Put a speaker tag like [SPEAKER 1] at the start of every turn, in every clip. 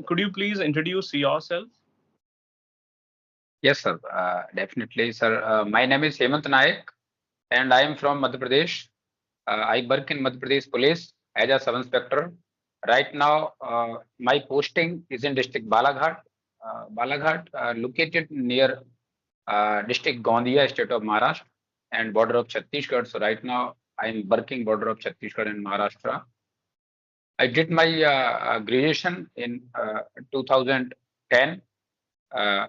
[SPEAKER 1] could you please introduce yourself?
[SPEAKER 2] Yes, sir. Definitely, sir. My name is Hemant Naik, and I am from Madhya Pradesh. I work in Madhya Pradesh Police as a sub-inspector. Right now, my posting is in district Balaghat. Balaghat, located near district Gondia, state of Maharashtra, and border of Chhattisgarh. So right now, I am working border of Chhattisgarh and Maharashtra. I did my graduation in 2010. Uh,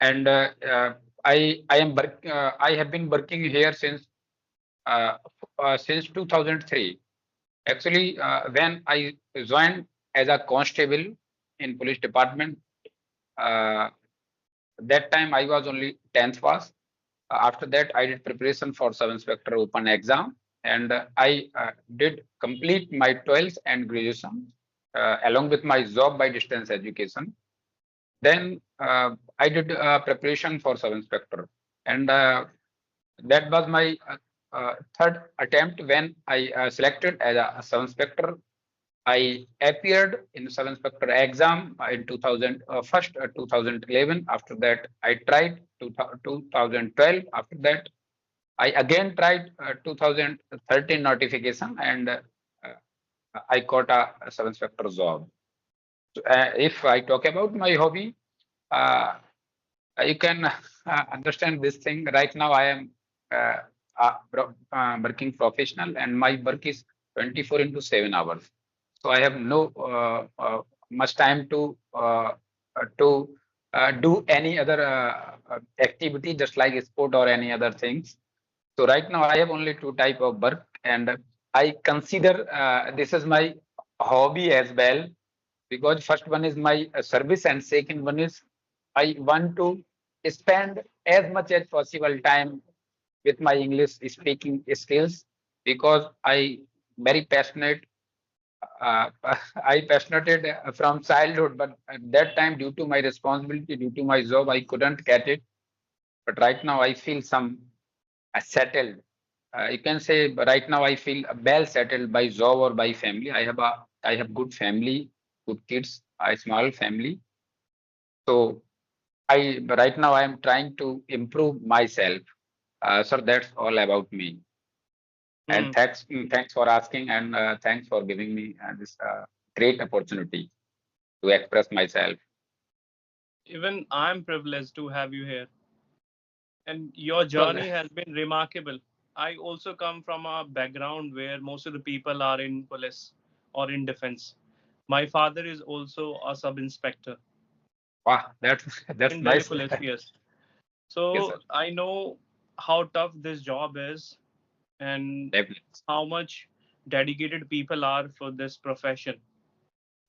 [SPEAKER 2] and I have been working here uh, since 2003. Actually, when I joined as a constable in police department, uh, that time I was only 10th pass. After that, I did preparation for sub inspector open exam, and I did complete my 12th and graduation along with my job by distance education. Then I did preparation for sub inspector, and that was my third attempt when I selected as a sub inspector. I appeared in sub inspector exam in 2011. After that, I tried 2012. After that, I again tried 2013 notification, and I got a sub inspector job. So, if I talk about my hobby, uh, you can understand this thing. Right now, I am working professional, and my work is 24 into 7 hours. So I have no much time to do any other activity, just like sport or any other things. So right now, I have only two type of work, and I consider this is my hobby as well, because first one is my service, and second one is I want to spend as much as possible time with my English speaking skills, because I very passionate. I passionate from childhood, but at that time, due to my responsibility, due to my job, I couldn't get it. But right now, I feel some settled. You can say, but right now I feel well settled by job or by family. I have good family, good kids, a small family. So right now I am trying to improve myself. So that's all about me. And
[SPEAKER 1] Hmm.
[SPEAKER 2] thanks for asking, and thanks for giving me this great opportunity to express myself.
[SPEAKER 1] Even I'm privileged to have you here, and your
[SPEAKER 2] Well,
[SPEAKER 1] journey has been remarkable. I also come from a background where most of the people are in police or in defense. My father is also a sub inspector
[SPEAKER 2] wow, that's
[SPEAKER 1] in Delhi
[SPEAKER 2] nice.
[SPEAKER 1] Police, yes.
[SPEAKER 2] Yes, sir.
[SPEAKER 1] So I know how tough this job is and
[SPEAKER 2] Definitely.
[SPEAKER 1] how much dedicated people are for this profession.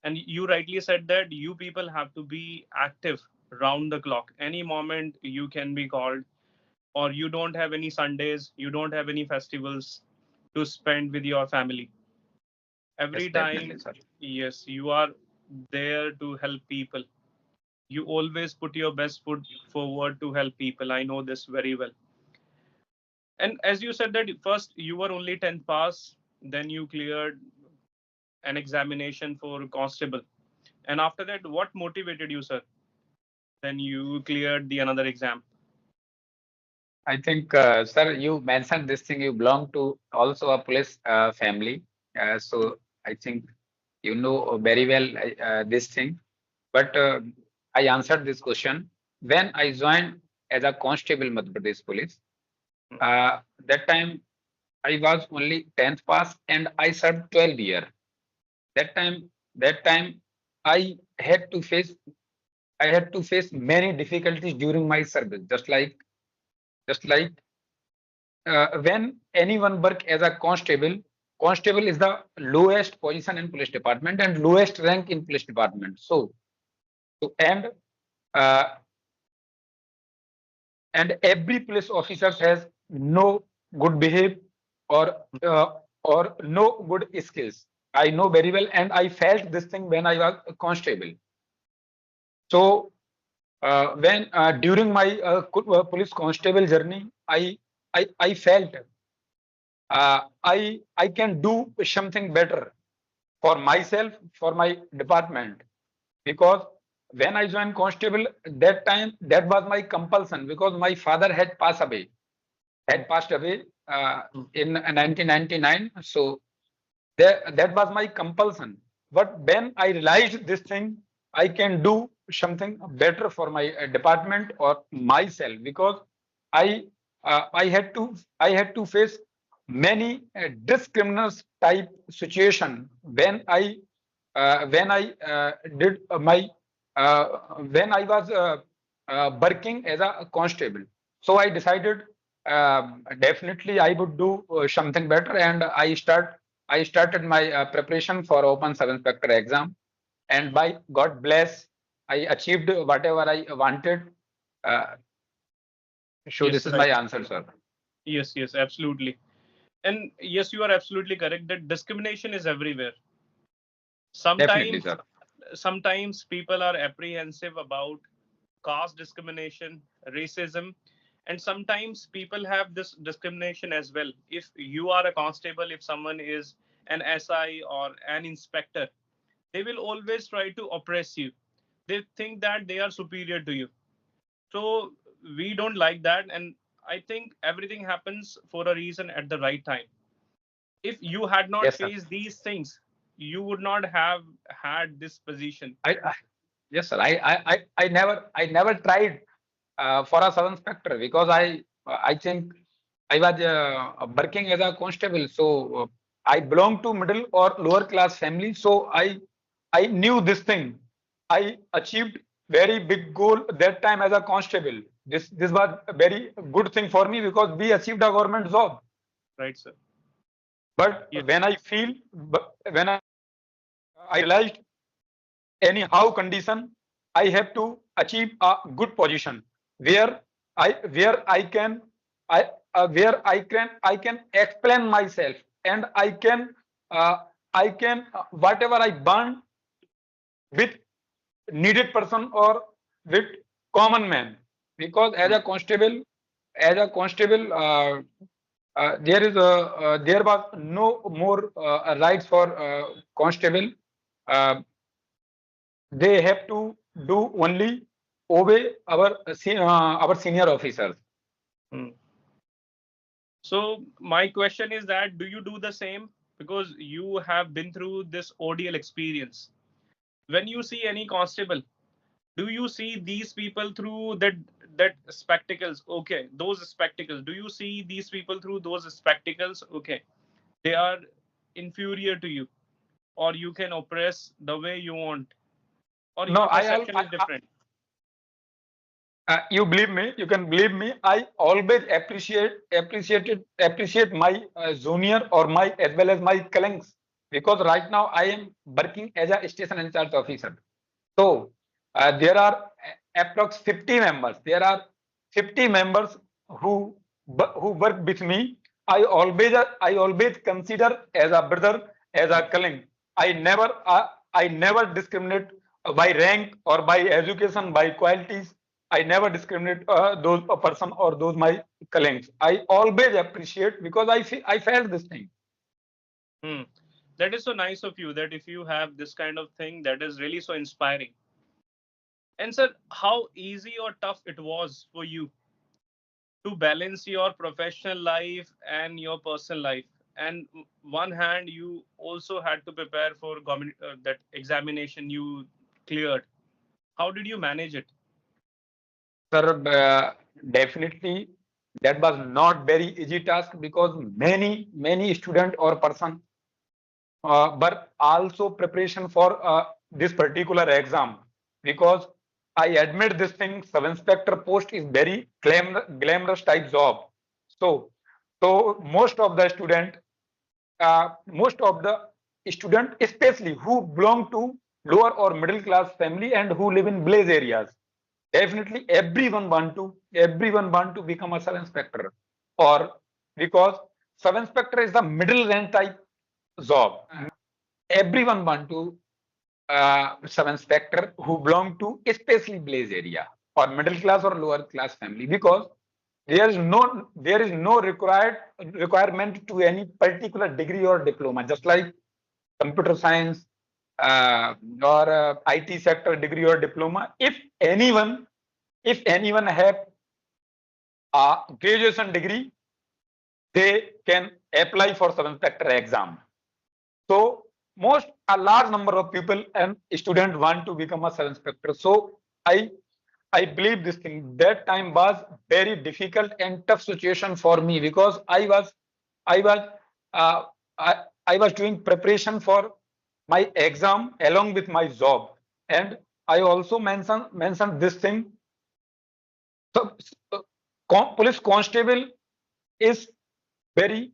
[SPEAKER 1] And you rightly said that you people have to be active round the clock. Any moment you can be called, or you don't have any Sundays, you don't have any festivals to spend with your family.
[SPEAKER 2] Yes,
[SPEAKER 1] Every
[SPEAKER 2] definitely,
[SPEAKER 1] time,
[SPEAKER 2] sir.
[SPEAKER 1] yes, you are there to help people. You always put your best foot forward to help people. I know this very well. And as you said that first you were only 10th pass, then you cleared an examination for constable. And after that, what motivated you, sir? Then you cleared the another exam.
[SPEAKER 2] I think, sir, you mentioned this thing. You belong to also a police family, so I think you know very well this thing. But I answered this question when I joined as a constable Madhya Pradesh Police. That time I was only 10th pass, and I served 12 year. That time I had to face I had to face many difficulties during my service, just like when anyone work as a constable. Constable is the lowest position in police department and lowest rank in police department. So uh, and every police officer has no good behave or uh, or no good skills. I know very well, and I felt this thing when I was a constable. So when during my police constable journey, I felt I can do something better for myself, for my department. because when I joined constable, that time that was my compulsion because my father had passed away in 1999. So that was my compulsion. But when I realized this thing, I can do something better for my department or myself because I I had to face many discriminatory type situation when I did my when I was working as a constable. So I decided definitely I would do something better, and I started my preparation for Open Sub Inspector exam, and by God bless, I achieved whatever I wanted. Uh, so
[SPEAKER 1] Yes,
[SPEAKER 2] this is my
[SPEAKER 1] right.
[SPEAKER 2] answer, sir.
[SPEAKER 1] Yes, yes, absolutely. And yes, you are absolutely correct that discrimination is everywhere.
[SPEAKER 2] Definitely,
[SPEAKER 1] Sometimes,
[SPEAKER 2] sir.
[SPEAKER 1] sometimes people are apprehensive about caste discrimination, racism, and sometimes people have this discrimination as well. If you are a constable, if someone is an SI or an inspector, they will always try to oppress you. They think that they are superior to you. So we don't like that. And I think everything happens for a reason at the right time. If you had not
[SPEAKER 2] Yes, sir.
[SPEAKER 1] faced these things, you would not have had this position.
[SPEAKER 2] I yes, sir. I never tried for a sub inspector because I think I was working as a constable. So I belong to middle or lower class family. So I knew this thing. I achieved very big goal that time as a constable. This was a very good thing for me because we achieved a government job.
[SPEAKER 1] Right, sir?
[SPEAKER 2] But
[SPEAKER 1] Yes.
[SPEAKER 2] when I feel when I realized anyhow condition, I have to achieve a good position where I can where I can explain myself, and uh, I can whatever I burn with needed person or with common man, because
[SPEAKER 1] Hmm.
[SPEAKER 2] as a constable there was no more rights for constable. Uh, they have to do only obey our senior officers.
[SPEAKER 1] Hmm. So my question is that do you do the same? Because you have been through this ODL experience. When you see any constable, do you see these people through that spectacles? Okay, those spectacles. Do you see these people through those spectacles? Okay, they are inferior to you, or you can oppress the way you want, or
[SPEAKER 2] No,
[SPEAKER 1] your perception is different.
[SPEAKER 2] you believe me, you can believe me. I always appreciate my junior or my as well as my colleagues, because right now I am working as a station in charge officer. So there are approx 50 members. There are 50 members who work with me. I always consider as a brother, as a colleague. I never discriminate by rank or by education, by qualities. I never discriminate those a person or those my colleagues. I always appreciate because I felt this thing.
[SPEAKER 1] Hmm. That is so nice of you. That if you have this kind of thing, that is really so inspiring. And sir, how easy or tough it was for you to balance your professional life and your personal life? And one hand, you also had to prepare for government that examination you cleared. How did you manage it?
[SPEAKER 2] Sir, definitely that was not very easy task because many student or person but also preparation for this particular exam, because I admit this thing, sub inspector post is very glamorous type job. So most of the student especially who belong to lower or middle class family and who live in village areas, definitely everyone want to become a sub inspector, or because sub inspector is the middle rank type job. Everyone want to sub inspector who belong to especially village area or middle class or lower class family, because there is no requirement to any particular degree or diploma, just like computer science, or IT sector degree or diploma. If anyone have a graduation degree, they can apply for sub-inspector exam. So a large number of people and students want to become a sub-inspector. So I believe this thing. That time was very difficult and tough situation for me because I was uh, I was doing preparation for my exam along with my job, and I also mentioned this thing. So police constable is very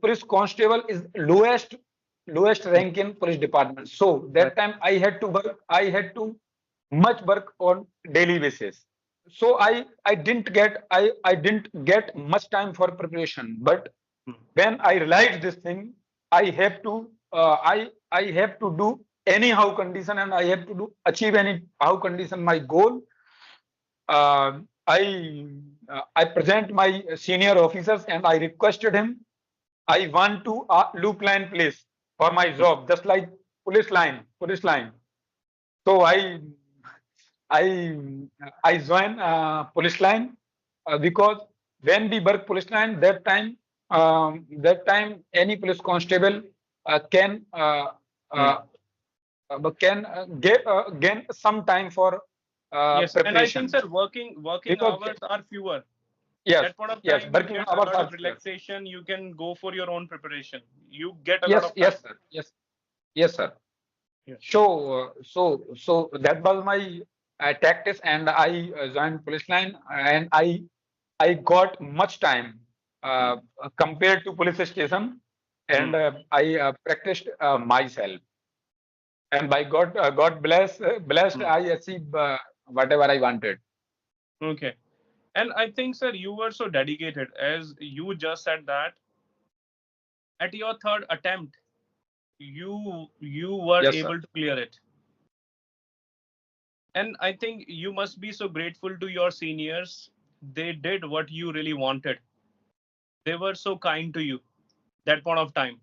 [SPEAKER 2] police constable is lowest rank in police department. So that time I had to work. I had to much work on daily basis. So I didn't get much time for preparation. But when I realized this thing, I have to I have to do anyhow condition, and I have to do achieve anyhow condition my goal. uh, I present my senior officers and I requested him. I want to loop line place for my job, just like police line. So I I join police line because when we work police line, that time any police constable can uh, gain some time for
[SPEAKER 1] Yes, and I think,
[SPEAKER 2] preparation.
[SPEAKER 1] sir, working
[SPEAKER 2] Because
[SPEAKER 1] hours are fewer.
[SPEAKER 2] yes,
[SPEAKER 1] That point of
[SPEAKER 2] yes,
[SPEAKER 1] time, you
[SPEAKER 2] working
[SPEAKER 1] get a
[SPEAKER 2] hours
[SPEAKER 1] lot
[SPEAKER 2] are
[SPEAKER 1] of
[SPEAKER 2] fewer.
[SPEAKER 1] relaxation. You can go for your own preparation. You get a lot
[SPEAKER 2] Yes,
[SPEAKER 1] of time.
[SPEAKER 2] yes, sir. Yes, sir.
[SPEAKER 1] Yes.
[SPEAKER 2] So that was my tactics, and I joined police line, and I got much time compared to police station, and I practiced myself, and by God blessed, I achieved whatever I wanted.
[SPEAKER 1] Okay. And I think, sir, you were so dedicated, as you just said that at your third attempt, you were
[SPEAKER 2] Yes, sir.
[SPEAKER 1] able to clear it. And I think you must be so grateful to your seniors. They did what you really wanted. They were so kind to you that point of time.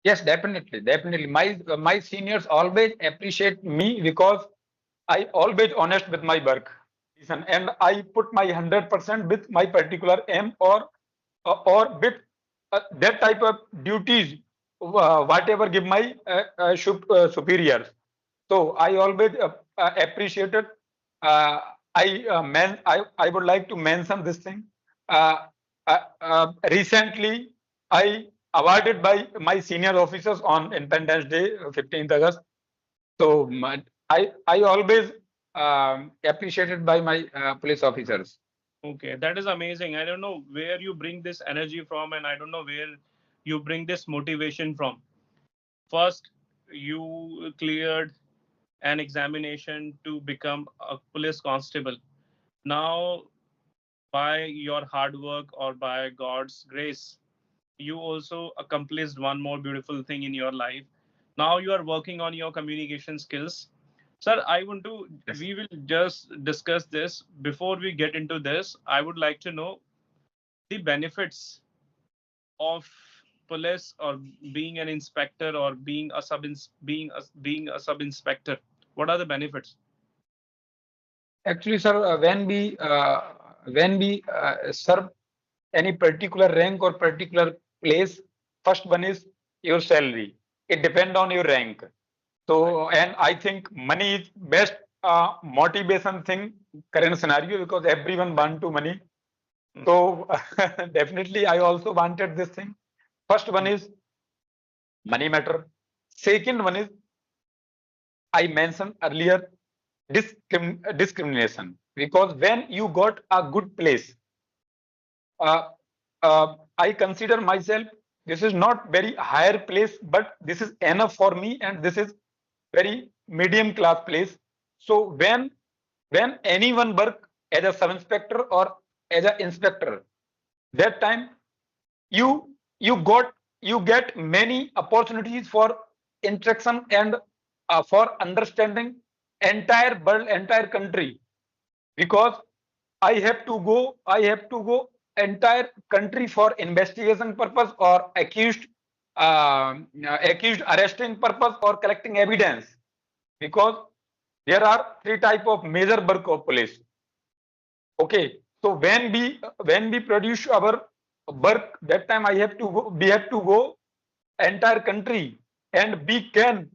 [SPEAKER 2] Yes, definitely. My seniors always appreciate me because I always honest with my work. Listen, and I put my 100% with my particular aim, or with that type of duties, whatever give my superiors. So I always appreciated. Uh, I would like to mention this thing. Recently, I awarded by my senior officers on Independence Day, 15th August. So I always appreciated by my police officers.
[SPEAKER 1] Okay, that is amazing. I don't know where you bring this energy from, and I don't know where you bring this motivation from. First, you cleared an examination to become a police constable. Now, by your hard work or by God's grace, you also accomplished one more beautiful thing in your life. Now you are working on your communication skills. Sir,
[SPEAKER 2] Yes.
[SPEAKER 1] we will just discuss this. Before we get into this, I would like to know the benefits of police, or being an inspector, or being a sub inspector. What are the benefits?
[SPEAKER 2] Actually, sir, when we serve any particular rank or particular place, first one is your salary. It depends on your rank.
[SPEAKER 1] Right.
[SPEAKER 2] So, and I think money is best motivation thing current scenario, because everyone want to money. So definitely, I also wanted this thing. First one is money matter. Second one is, I mentioned earlier, discrimination, because when you got a good place, uh, I consider myself, this is not very higher place, but this is enough for me, and this is very medium class place. So when anyone work as a sub inspector or as an inspector, that time you you get many opportunities for interaction, and for understanding entire world, entire country, because I have to go entire country for investigation purpose, or accused accused arresting purpose or collecting evidence, because there are three type of major work of police. Okay, so when we produce our work, that time we have to go entire country, and we can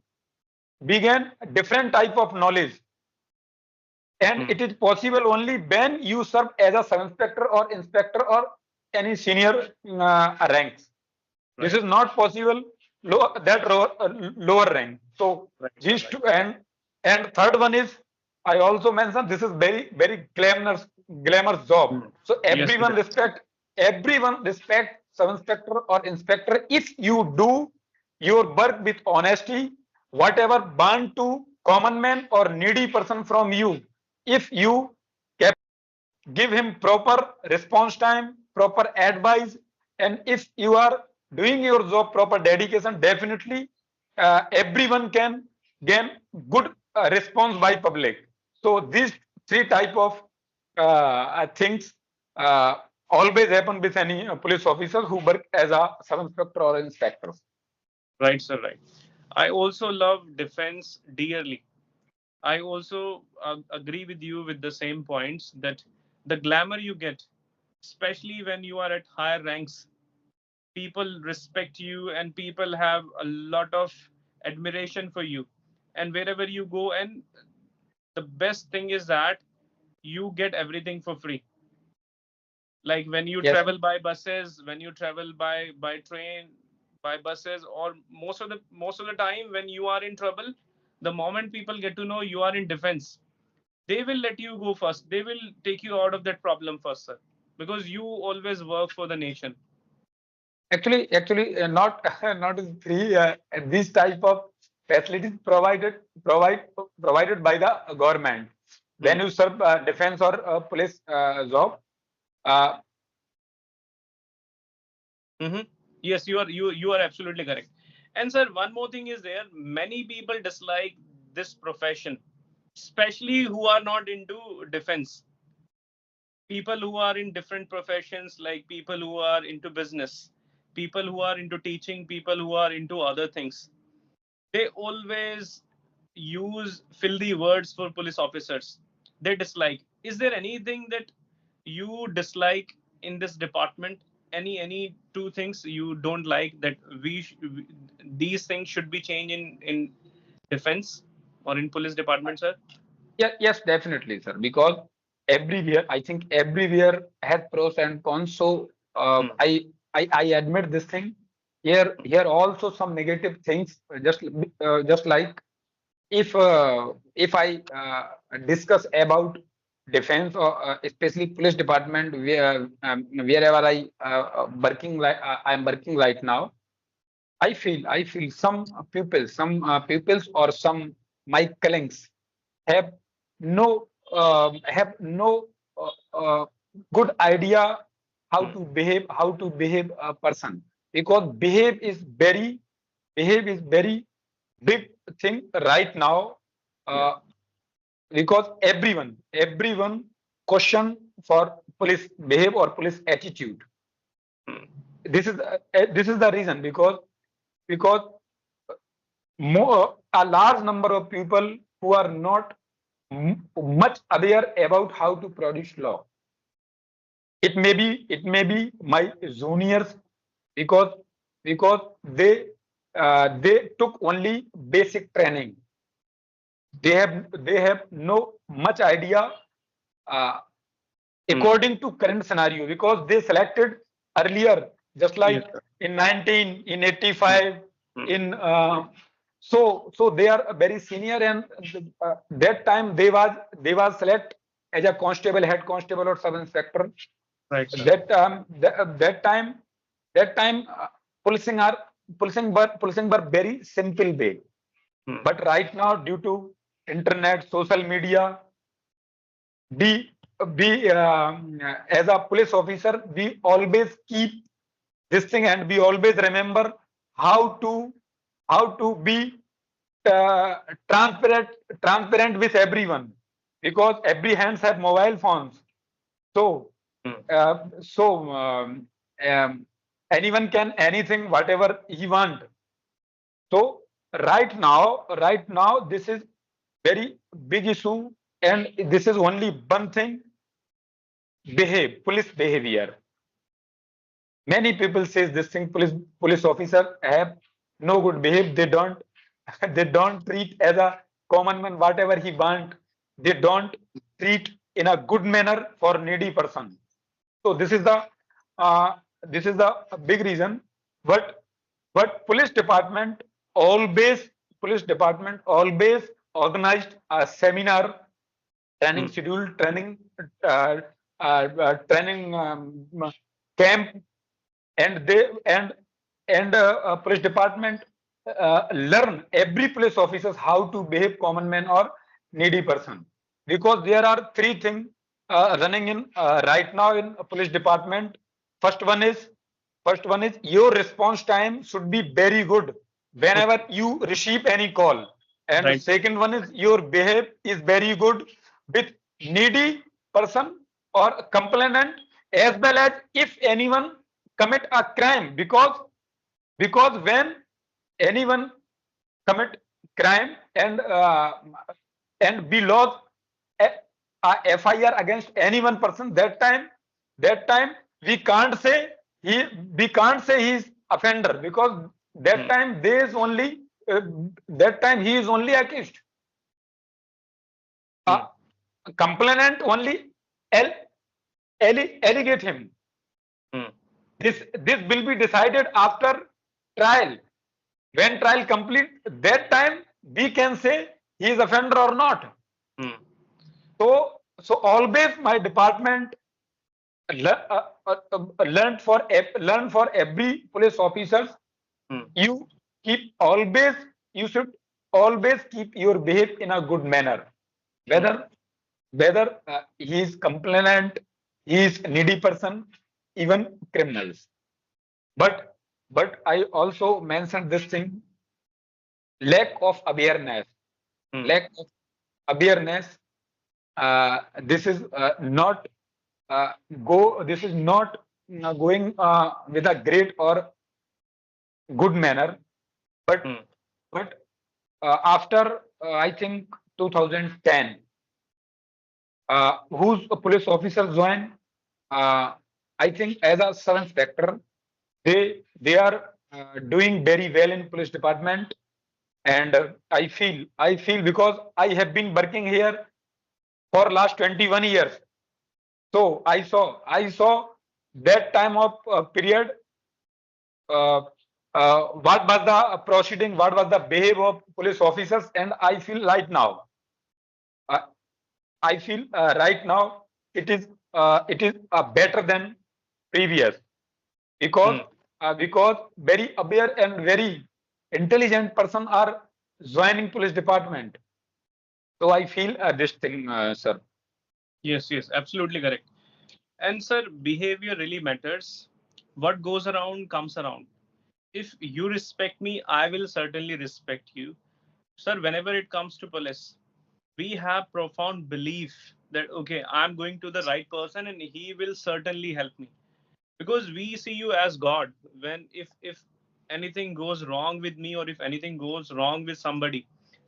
[SPEAKER 2] begin different type of knowledge, and it is possible only when you serve as a sub inspector or inspector or any senior ranks. This is not possible lower rank. So these two, and third one is, I also mentioned, this is very glamorous job. So everyone respect sub inspector or inspector if you do your work with honesty. Whatever bond to common man or needy person from you, if you give him proper response time, proper advice, and if you are doing your job proper dedication, definitely everyone can gain good response by public. So these three type of things always happen with any police officers who work as a sub inspector or inspector.
[SPEAKER 1] Right, sir. Right. I also love defense dearly. I also agree with you with the same points that the glamour you get, especially when you are at higher ranks, people respect you and people have a lot of admiration for you. And wherever you go, and the best thing is that you get everything for free. Like when you
[SPEAKER 2] Yes.
[SPEAKER 1] travel by buses, when you travel by train, by buses, or most of the time when you are in trouble, the moment people get to know you are in defense, they will let you go first. They will take you out of that problem first, sir, because you always work for the nation.
[SPEAKER 2] Actually, not not is free. This type of facilities provided by the government. When you serve defense or police job, uh,
[SPEAKER 1] Yes, you are absolutely correct. And sir, one more thing is there. Many people dislike this profession, especially who are not into defense. People who are in different professions, like people who are into business, people who are into teaching, people who are into other things, they always use filthy words for police officers. They dislike. Is there anything that you dislike in this department? Any two things you don't like that these things should be changed in defense or in police department, sir?
[SPEAKER 2] yes, definitely, sir. Because everywhere, I think everywhere has pros and cons. So I admit this thing. Here also some negative things. Just like if I discuss about defense or especially police department, wherever I am working right now, I feel some pupils or some my colleagues have no uh, uh, good idea how to behave a person, because behave is very big thing right now, uh, because everyone question for police behave or police attitude. This is the reason, because a large number of people who are not much aware about how to produce law. It may be my juniors, because they took only basic training. They have no much idea uh, according to current scenario, because they selected earlier, just like in 1985 in so they are very senior, and that time they was select as a constable, head constable or sub inspector.
[SPEAKER 1] Right, sir.
[SPEAKER 2] That time policing were very simple way. But right now, due to internet, social media, we as a police officer, we always keep this thing, and we always remember how to be uh, transparent transparent with everyone, because every hands have mobile phones. So so anyone can anything whatever he want. So right now, this is very big issue, and this is only one thing: police behavior. Many people says this thing: police officer have no good behave. They don't they don't treat as a common man whatever he want. They don't treat in a good manner for needy person. So uh, this is the big reason. But police department always police department always organized a seminar, training schedule, uh, training camp, and they and police department learn every police officers how to behave common man or needy person, because there are three things running in right now in a police department. First one is first one is your response time should be very good whenever you receive any call, and the
[SPEAKER 1] Right.
[SPEAKER 2] second one is your behave is very good with needy person or complainant, as well as if anyone commit a crime, because when anyone commit crime and we lodge a FIR against any one person, that time we can't say he is offender, because that time there is only that time he is only accused. uh, Complainant only el- allegate him. This will be decided after trial. When trial complete, that time we can say he is offender or not. So always my department learn for every police officers. You you should always keep your behave in a good manner, whether he is complainant, he is needy person, even criminals. But I also mentioned this thing: lack of awareness. Lack of awareness. This is not This is not going with a great or good manner. But after I think 2010, whose a police officer joined, I think as a sub inspector, they are doing very well in police department. And I feel because I have been working here for last 21 years. So I saw that time of period, uh, what was the proceeding, what was the behavior of police officers, and I feel right now, uh, right now it is better than previous, because very aware and very intelligent person are joining police department. So I feel this thing, sir.
[SPEAKER 1] Yes, yes, absolutely correct. And sir, behavior really matters. What goes around comes around. If you respect me, I will certainly respect you. Sir, whenever it comes to police, we have profound belief that okay, I'm going to the right person and he will certainly help me. Because we see you as God. When if anything goes wrong with me or if anything goes wrong with somebody,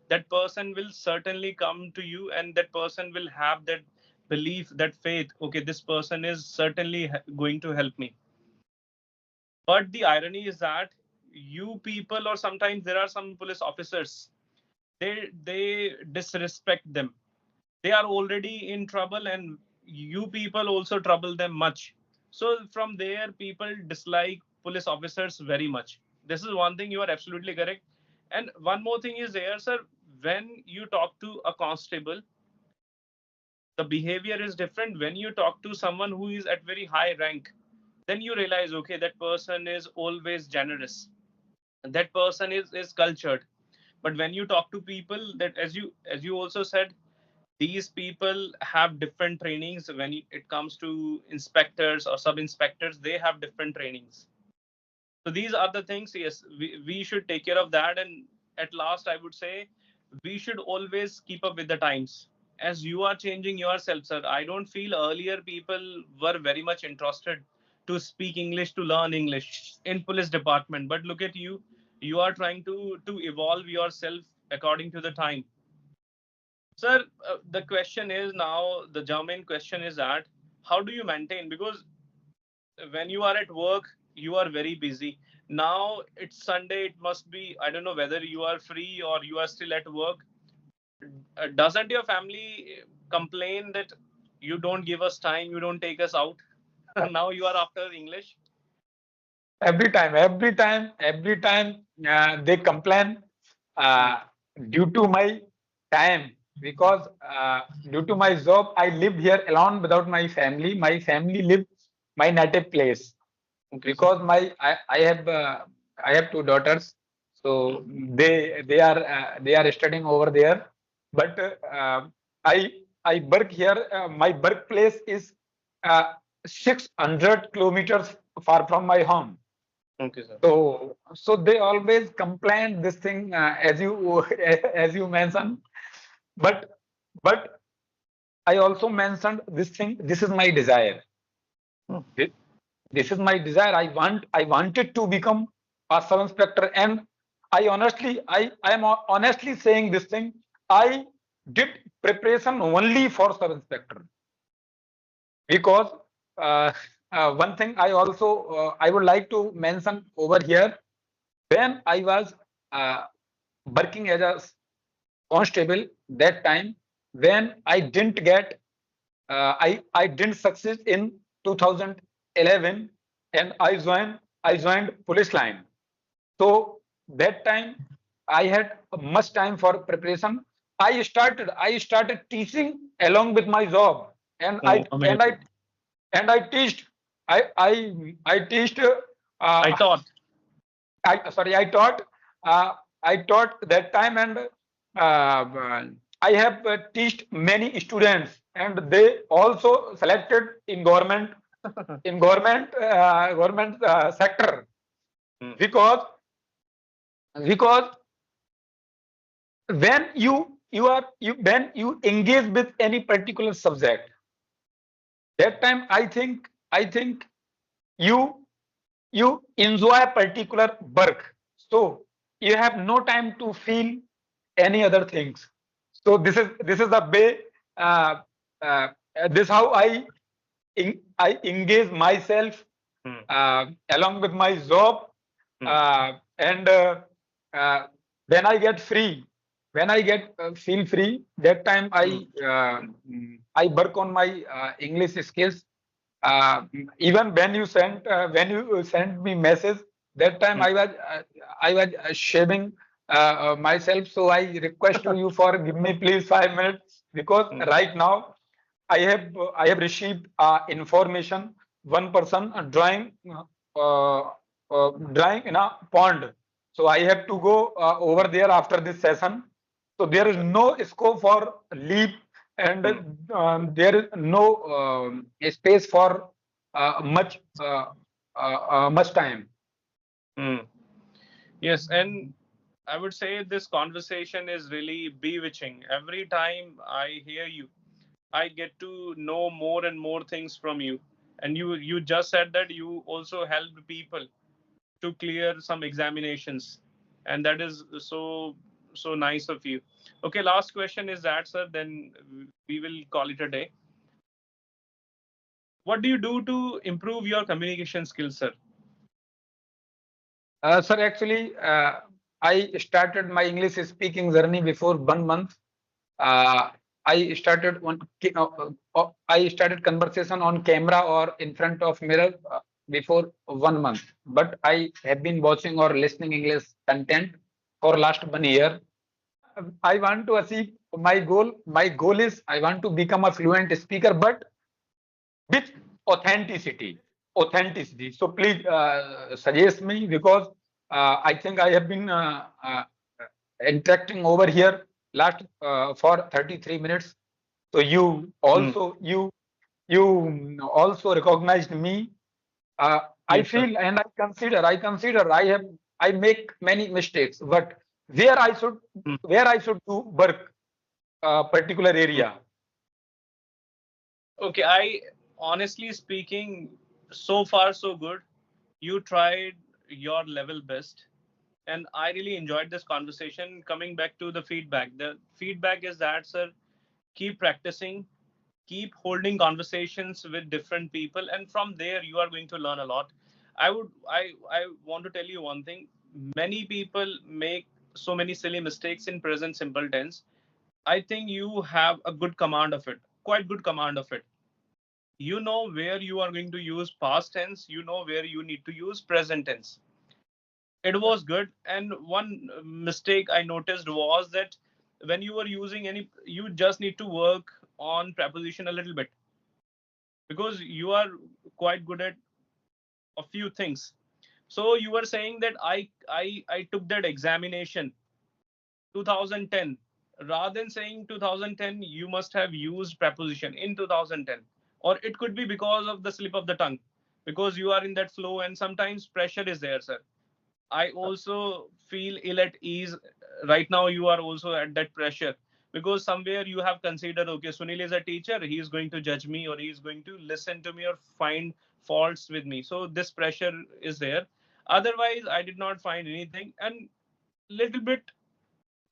[SPEAKER 1] that person will certainly come to you and that person will have that belief, that faith, okay, this person is certainly going to help me. But the irony is that you people, or sometimes there are some police officers, they disrespect them. They are already in trouble and you people also trouble them much. So from there people dislike police officers very much. This is one thing, you are absolutely correct. And one more thing is there, sir. When you talk to a constable, the behavior is different. When you talk to someone who is at very high rank, then you realize okay, that person is always generous, that person is cultured. But when you talk to people, that as you also said, these people have different trainings. When it comes to inspectors or sub inspectors, they have different trainings. So these are the things, yes, we should take care of that. And at last I would say we should always keep up with the times. As you are changing yourself, sir, I don't feel earlier people were very much interested to speak English, to learn English in police department. But look at you, you are trying to evolve yourself according to the time. Sir, the question is now, the German question is that how do you maintain? Because when you are at work, you are very busy. Now it's Sunday, it must be, I don't know whether you are free or you are still at work. Doesn't your family complain that you don't give us time, you don't take us out? Now you are after English.
[SPEAKER 2] Every time they complain uh, due to my time, because due to my job I live here alone without my family. My family live my native place,
[SPEAKER 1] Okay, sir.
[SPEAKER 2] because I have two daughters, so they are studying over there. But I work here. My workplace is uh, 600 kilometers far from my home.
[SPEAKER 1] Okay, sir.
[SPEAKER 2] So they always complain this thing, as you as you mentioned. But but I also mentioned this thing. This is my desire.
[SPEAKER 1] Hmm.
[SPEAKER 2] This is my desire. I wanted to become a sub inspector, and I am honestly saying this thing. I did preparation only for sub inspector, because uh, one thing I would like to mention over here. When I was uh, working as a constable, that time, when I didn't get I didn't succeed in 2011, and I joined police line. So that time I had much time for preparation. I started teaching along with my job, and
[SPEAKER 1] Oh, amazing.
[SPEAKER 2] I teached I teached
[SPEAKER 1] I thought.
[SPEAKER 2] I taught I taught that time, and I have teached many students, and they also selected in government sector,
[SPEAKER 1] Hmm.
[SPEAKER 2] because because when you when you engage with any particular subject, that time I think you you enjoy a particular work, so you have no time to feel any other things. So this is the way, uh, uh, this how I engage myself
[SPEAKER 1] Hmm.
[SPEAKER 2] along with my job,
[SPEAKER 1] Hmm.
[SPEAKER 2] and uh, when I get free, when I get feel free, that time
[SPEAKER 1] Hmm.
[SPEAKER 2] I work on my English skills. uh, Even when you sent me message, that time
[SPEAKER 1] Hmm.
[SPEAKER 2] I was shaving myself, so I request to you for give me please 5 minutes, because
[SPEAKER 1] Hmm.
[SPEAKER 2] right now I have received information. One person uh, drawing in a pond, so I have to go over there after this session. So there is no scope for leave, and
[SPEAKER 1] Hmm.
[SPEAKER 2] there is no space for much time.
[SPEAKER 1] Hmm. Yes, and I would say this conversation is really bewitching. Every time I hear you, I get to know more and more things from you. And you just said that you also helped people to clear some examinations, and that is so nice of you. Okay, last question is that, sir. Then we will call it a day. What do you do to improve your communication skills, sir?
[SPEAKER 2] Sir, actually, I started my English speaking journey before 1 month. Uh, I started conversation on camera or in front of mirror before 1 month. But I have been watching or listening English content for last 1 year. I want to achieve my goal. My goal is I want to become a fluent speaker, but with authenticity. Authenticity. So please suggest me, because I think I have been interacting over here last for 33 minutes. So
[SPEAKER 1] Hmm.
[SPEAKER 2] you also recognized me. I
[SPEAKER 1] Yes, sir.
[SPEAKER 2] feel and I consider I make many mistakes, but where I should
[SPEAKER 1] Hmm.
[SPEAKER 2] where I should do work particular
[SPEAKER 1] Hmm.
[SPEAKER 2] area.
[SPEAKER 1] Okay, I honestly speaking, so far so good. You tried your level best, and I really enjoyed this conversation. Coming back to the feedback is that, sir, keep practicing, keep holding conversations with different people, and from there you are going to learn a lot. I want to tell you one thing. Many people make so many silly mistakes in present simple tense. I think you have a good command of it, quite good command of it. You know where you are going to use past tense, you know where you need to use present tense. It was good. And one mistake I noticed was that when you were using any, you just need to work on preposition a little bit, because you are quite good at a few things. So you were saying that I took that examination 2010. Rather than saying 2010, you must have used preposition in 2010. Or it could be because of the slip of the tongue, because you are in that flow and sometimes pressure is there, sir. I also feel ill at ease right now. You are also at that pressure, because somewhere you have considered, okay, Sunil is a teacher, he is going to judge me, or he is going to listen to me or find faults with me. So this pressure is there. Otherwise, I did not find anything. And little bit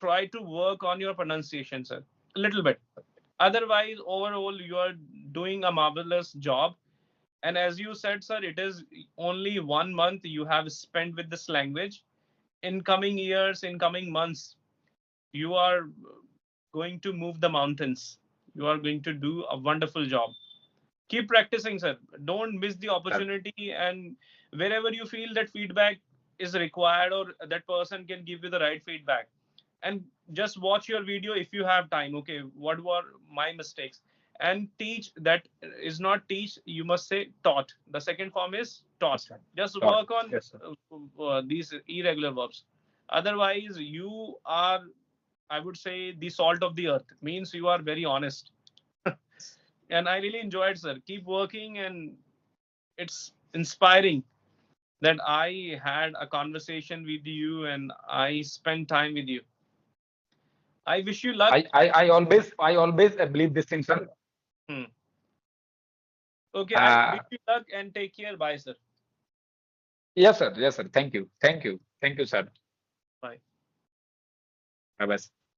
[SPEAKER 1] try to work on your pronunciation, sir. A little bit. Otherwise, overall, you are doing a marvelous job. And as you said, sir, it is only 1 month you have spent with this language. In coming years, in coming months, you are going to move the mountains. You are going to do a wonderful job. Keep practicing, sir. Don't miss the opportunity. And wherever you feel that feedback is required, or that person can give you the right feedback, and just watch your video if you have time. Okay, what were my mistakes? And teach. That is not teach, you must say taught. The second form is taught. Just
[SPEAKER 2] Sure.
[SPEAKER 1] work on
[SPEAKER 2] Yes, sir.
[SPEAKER 1] these irregular verbs. Otherwise, you are, I would say, the salt of the earth. Means you are very honest. And I really enjoyed, sir. Keep working, and it's inspiring that I had a conversation with you and I spent time with you. I wish you luck.
[SPEAKER 2] I always believe this thing, sir.
[SPEAKER 1] Hmm. Okay, I
[SPEAKER 2] Uh,
[SPEAKER 1] wish you luck and take care. Bye, sir.
[SPEAKER 2] yes, sir. Yes, sir. Thank you. Thank you. Thank you, sir.
[SPEAKER 1] Bye.
[SPEAKER 2] Bye bye.